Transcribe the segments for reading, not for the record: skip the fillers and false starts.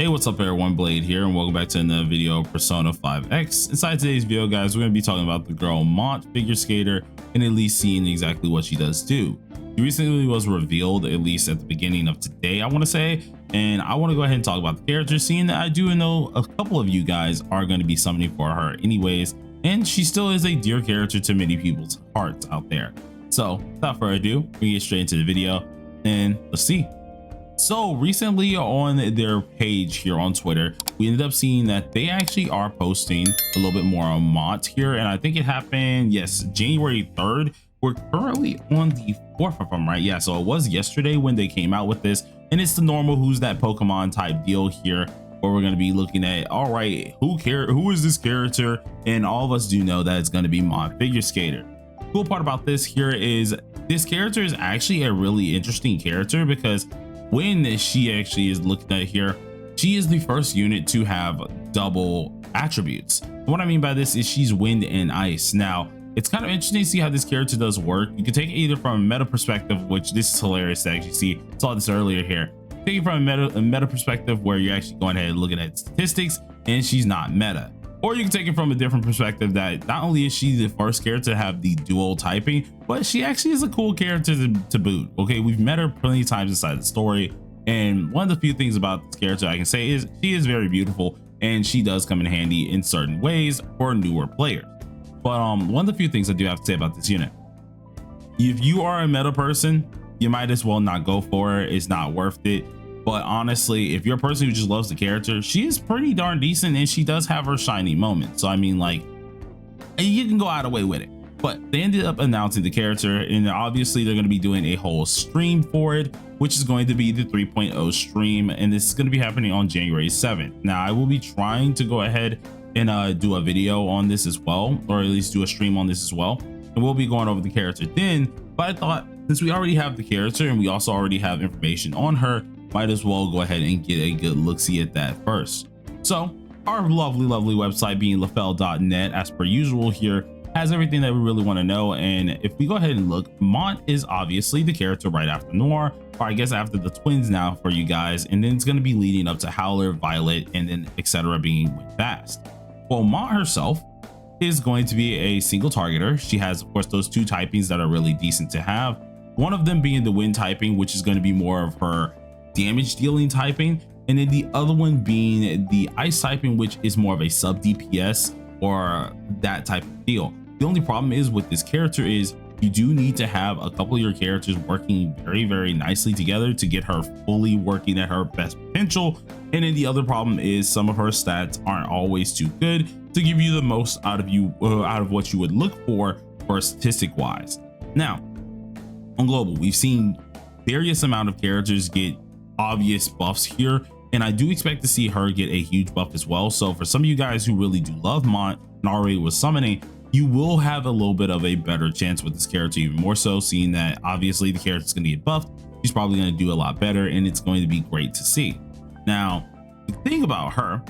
Hey, what's up everyone, Blade here, and welcome back to another video of Persona 5X. Inside today's video, guys, we're going to be talking about the girl Mont Figure Skater and at least seeing exactly what she does do. She recently was revealed, at least at the beginning of today, I want to say, and I want to go ahead and talk about the character, seeing that I do know a couple of you guys are going to be summoning for her anyways, and she still is a dear character to many people's hearts out there. So without further ado, we get straight into the video and let's see. So recently on their page here on Twitter, we ended up seeing that they actually are posting a little bit more on Mont here. And I think it happened, yes, January 3rd. We're currently on the 4th, if I'm right. Yeah, so it was yesterday when they came out with this. And it's the normal who's that Pokemon type deal here, where we're going to be looking at, all right, who is this character? And all of us do know that it's going to be Mont Figure Skater. Cool part about this here is this character is actually a really interesting character, because when she actually is looked at here, she is the first unit to have double attributes. What I mean by this is she's wind and ice. Now, it's kind of interesting to see how this character does work. You can take it either from a meta perspective, which this is hilarious to actually see. Saw this earlier here. Take it from a meta perspective where you're actually going ahead and looking at statistics and she's not meta. Or you can take it from a different perspective that not only is she the first character to have the dual typing, but she actually is a cool character to boot. Okay, we've met her plenty of times inside the story, and one of the few things about this character I can say is she is very beautiful, and she does come in handy in certain ways for newer players. But one of the few things I do have to say about this unit, if you are a meta person, you might as well not go for it. It's not worth it. But honestly, if you're a person who just loves the character, she is pretty darn decent, and she does have her shiny moments. So I mean, like, you can go out of the way with it. But they ended up announcing the character, and obviously they're going to be doing a whole stream for it, which is going to be the 3.0 stream, and this is going to be happening on January 7th. Now, I will be trying to go ahead and do a video on this as well, or at least do a stream on this as well, and we'll be going over the character then. But I thought, since we already have the character and we also already have information on her, might as well go ahead and get a good look-see at that first. So our lovely website, being lafell.net, as per usual here, has everything that we really want to know. And if we go ahead and look, Mont is obviously the character right after Noir, or I guess after the twins now for you guys, and then it's going to be leading up to Howler, Violet, and then etc. being fast. Well, Mont herself is going to be a single targeter. She has, of course, those two typings that are really decent to have, one of them being the wind typing, which is going to be more of her damage dealing typing, and then the other one being the ice typing, which is more of a sub DPS or that type of deal. The only problem is with this character is you do need to have a couple of your characters working very nicely together to get her fully working at her best potential. And then the other problem is some of her stats aren't always too good to give you the most out of what you would look for statistic wise. Now on global, we've seen various amount of characters get obvious buffs here, and I do expect to see her get a huge buff as well. So for some of you guys who really do love Mont and already was summoning, you will have a little bit of a better chance with this character, even more so, seeing that obviously the character is going to get buffed. She's probably going to do a lot better, and it's going to be great to see. Now the thing about her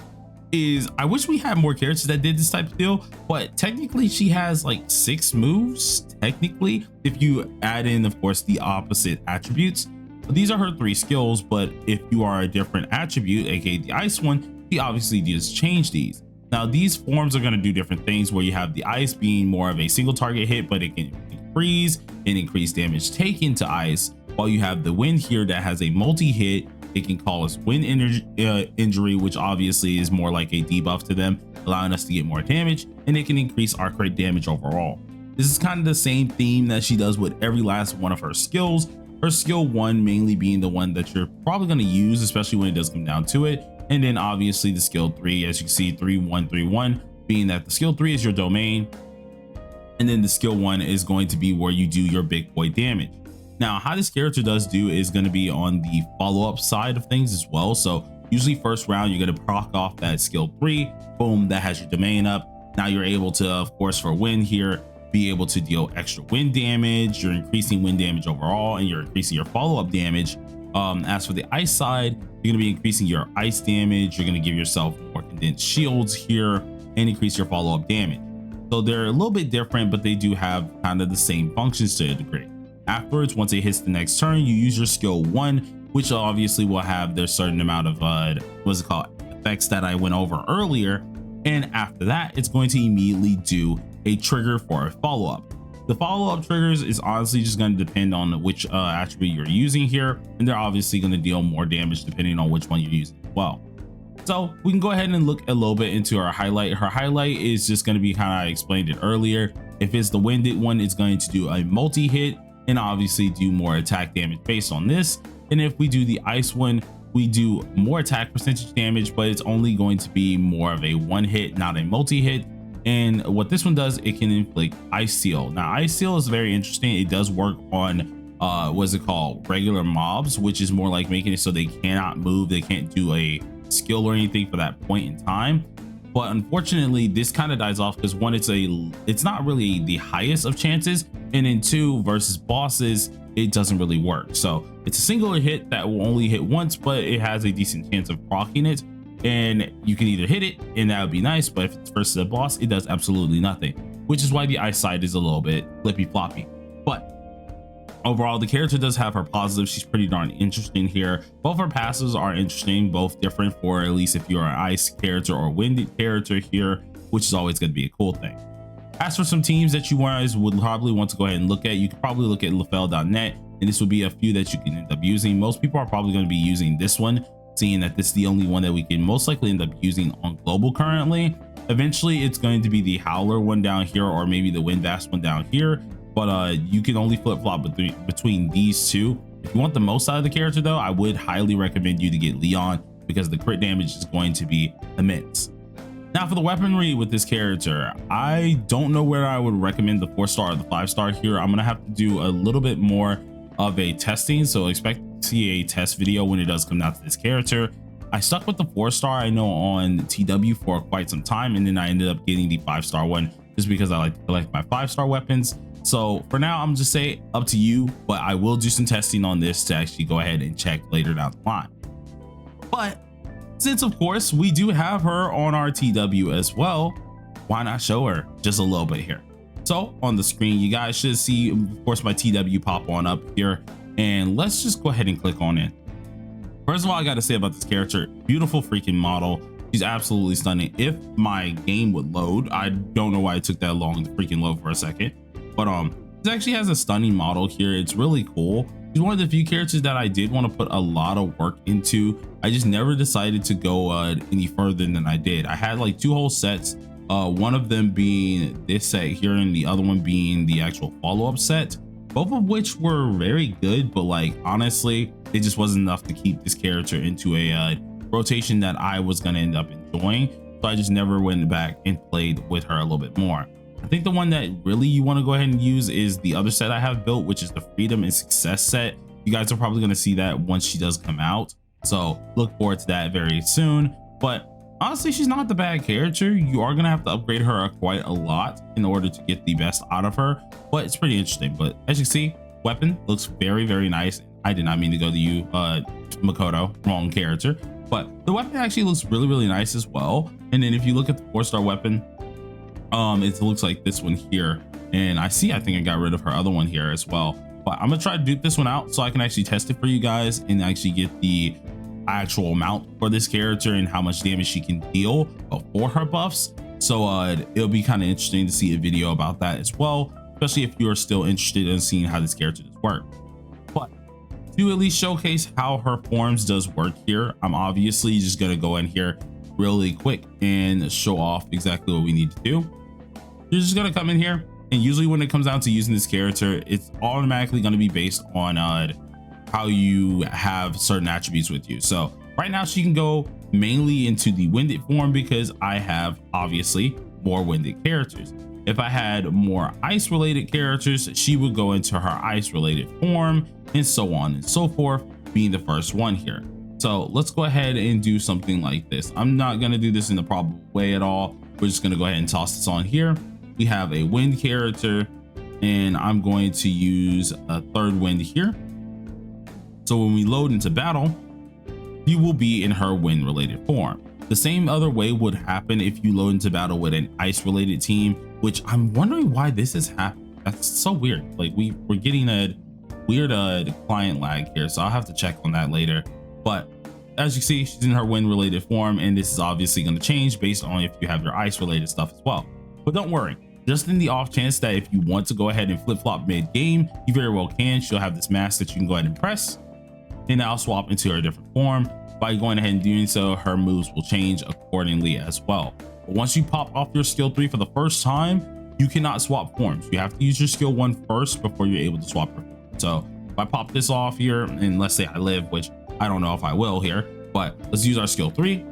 is I wish we had more characters that did this type of deal, but technically she has like 6 moves technically, if you add in, of course, the opposite attributes. These are her 3 skills, but if you are a different attribute, aka the ice one, she obviously just change these. Now these forms are going to do different things, where you have the ice being more of a single target hit, but it can freeze and increase damage taken to ice, while you have the wind here that has a multi-hit. It can cause wind injury, which obviously is more like a debuff to them, allowing us to get more damage, and it can increase arc rate damage overall. This is kind of the same theme that she does with every last one of her skills. Her skill 1 mainly being the one that you're probably going to use, especially when it does come down to it. And then obviously the skill 3, as you can see, 3-1-3-1, being that the skill 3 is your domain, and then the skill 1 is going to be where you do your big boy damage. Now how this character does do is going to be on the follow-up side of things as well. So usually first round you're going to proc off that skill 3, boom, that has your domain up. Now you're able to, of course, for wind here, be able to deal extra wind damage. You're increasing wind damage overall, and you're increasing your follow-up damage. As for the ice side, you're going to be increasing your ice damage. You're going to give yourself more condensed shields here and increase your follow-up damage. So they're a little bit different, but they do have kind of the same functions to a degree. Afterwards, once it hits the next turn, you use your skill 1 which obviously will have their certain amount of what's it called, effects that I went over earlier. And after that, it's going to immediately do a trigger for a follow-up. The follow-up triggers is honestly just going to depend on which attribute you're using here, and they're obviously going to deal more damage depending on which one you're using as well. So we can go ahead and look a little bit into our highlight. Her highlight is just going to be kind of, I explained it earlier. If it's the winded one, it's going to do a multi-hit and obviously do more attack damage based on this. And if we do the ice one, we do more attack percentage damage, but it's only going to be more of a one hit, not a multi-hit. And what this one does, it can inflict ice seal. Now ice seal is very interesting. It does work on what's it called, regular mobs, which is more like making it so they cannot move, they can't do a skill or anything for that point in time. But unfortunately, this kind of dies off because one, it's not really the highest of chances, and then two, versus bosses, it doesn't really work. So it's a singular hit that will only hit once, but it has a decent chance of proccing it, and you can either hit it and that would be nice, but if it's versus a boss, it does absolutely nothing, which is why the ice side is a little bit flippy floppy. But overall, the character does have her positives. She's pretty darn interesting here. Both her passives are interesting, both different for at least if you're an ice character or winded character here, which is always going to be a cool thing. As for some teams that you guys would probably want to go ahead and look at, you could probably look at lafel.net, and this would be a few that you can end up using. Most people are probably going to be using this one, seeing that this is the only one that we can most likely end up using on global currently. Eventually, it's going to be the Howler one down here, or maybe the Windvast one down here, but you can only flip-flop between these two. If you want the most out of the character though, I would highly recommend you to get Leon, because the crit damage is going to be immense. Now for the weaponry with this character, I don't know where I would recommend the 4-star or the 5-star here. I'm gonna have to do a little bit more of a testing, so expect to see a test video when it does come out to this character. I stuck with the 4-star, I know, on TW for quite some time, and then I ended up getting the 5-star one just because I like to collect my 5-star weapons. So for now, I'm just saying up to you, but I will do some testing on this to actually go ahead and check later down the line. But since of course we do have her on our TW as well, why not show her just a little bit here? So on the screen, you guys should see, of course, my TW pop on up here, and let's just go ahead and click on it. First of all, I got to say about this character, beautiful freaking model. She's absolutely stunning. If my game would load, I don't know why it took that long to freaking load for a second, but this actually has a stunning model here. It's really cool. She's one of the few characters that I did want to put a lot of work into. I just never decided to go any further than I did. I had like 2 whole sets, one of them being this set here and the other one being the actual follow-up set, both of which were very good, but like honestly, it just wasn't enough to keep this character into a rotation that I was going to end up enjoying. So I just never went back and played with her a little bit more. I think the one that really you want to go ahead and use is the other set I have built, which is the Freedom and Success set. You guys are probably going to see that once she does come out, so look forward to that very soon. But honestly, she's not the bad character. You are going to have to upgrade her quite a lot in order to get the best out of her, but it's pretty interesting. But as you see, weapon looks very, very nice. I did not mean to go to you, Makoto, wrong character, but the weapon actually looks really, really nice as well. And then if you look at the 4-star weapon, it looks like this one here, and I think I got rid of her other one here as well, but I'm gonna try to dupe this one out so I can actually test it for you guys and actually get the actual amount for this character and how much damage she can deal for her buffs. So it'll be kind of interesting to see a video about that as well, especially if you're still interested in seeing how this character does work. But to at least showcase how her forms does work here, I'm obviously just gonna go in here really quick and show off exactly what we need to do. You're just gonna come in here, and usually when it comes down to using this character, it's automatically going to be based on how you have certain attributes with you. So right now she can go mainly into the winded form because I have obviously more winded characters. If I had more ice related characters, she would go into her ice related form, and so on and so forth, being the first one here. So let's go ahead and do something like this. I'm not going to do this in the proper way at all. We're just going to go ahead and toss this on here. We have a wind character, and I'm going to use a 3rd wind here. So when we load into battle, you will be in her wind related form. The same other way would happen if you load into battle with an ice related team, which I'm wondering why this is happening. That's so weird. Like we're getting weird client lag here, so I'll have to check on that later. But as you see, she's in her wind related form, and this is obviously going to change based on if you have your ice related stuff as well. But don't worry, just in the off chance that if you want to go ahead and flip-flop mid-game, you very well can. She'll have this mask that you can go ahead and press, and now swap into her different form. By going ahead and doing so, her moves will change accordingly as well. But once you pop off your skill 3 for the first time, you cannot swap forms. You have to use your skill 1 first before you're able to swap her form. So if I pop this off here, and let's say I live, which I don't know if I will here, but let's use our skill 3.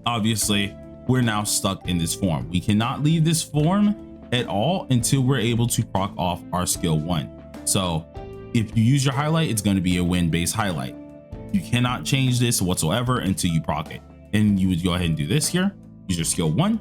Obviously, we're now stuck in this form. We cannot leave this form at all until we're able to proc off our skill 1. So if you use your highlight, it's going to be a wind-based highlight. You cannot change this whatsoever until you proc it. And you would go ahead and do this here, use your skill 1,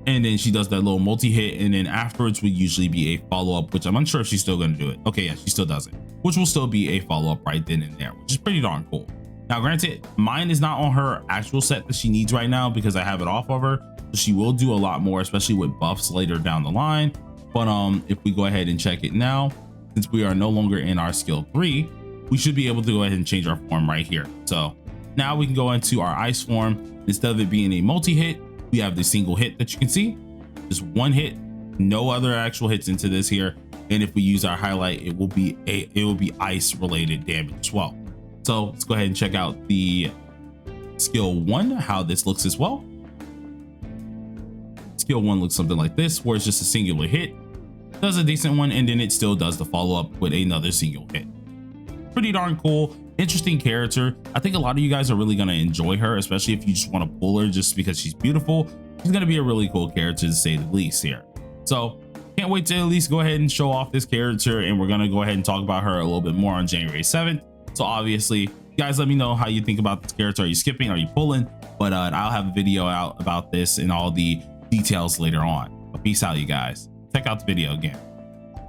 and then she does that little multi-hit, and then afterwards would usually be a follow-up, which I'm unsure if she's still going to do it. Okay, yeah, she still does it, which will still be a follow-up right then and there, which is pretty darn cool. Now granted, mine is not on her actual set that she needs right now because I have it off of her, so she will do a lot more, especially with buffs later down the line. But if we go ahead and check it now, since we are no longer in our skill 3, we should be able to go ahead and change our form right here. So now we can go into our ice form. Instead of it being a multi-hit, we have the single hit that you can see, just one hit, no other actual hits into this here. And if we use our highlight, it will be ice related damage as well. So let's go ahead and check out the skill 1, how this looks as well. Skill 1 looks something like this, where it's just a singular hit, does a decent one, and then it still does the follow-up with another single hit. Pretty darn cool, interesting character. I think a lot of you guys are really going to enjoy her, especially if you just want to pull her just because she's beautiful. She's going to be a really cool character to say the least here. So can't wait to at least go ahead and show off this character, and we're going to go ahead and talk about her a little bit more on January 7th. So obviously, guys, let me know how you think about this character. Are you skipping? Are you pulling? But I'll have a video out about this and all the details later on. But peace out, you guys. Check out the video again.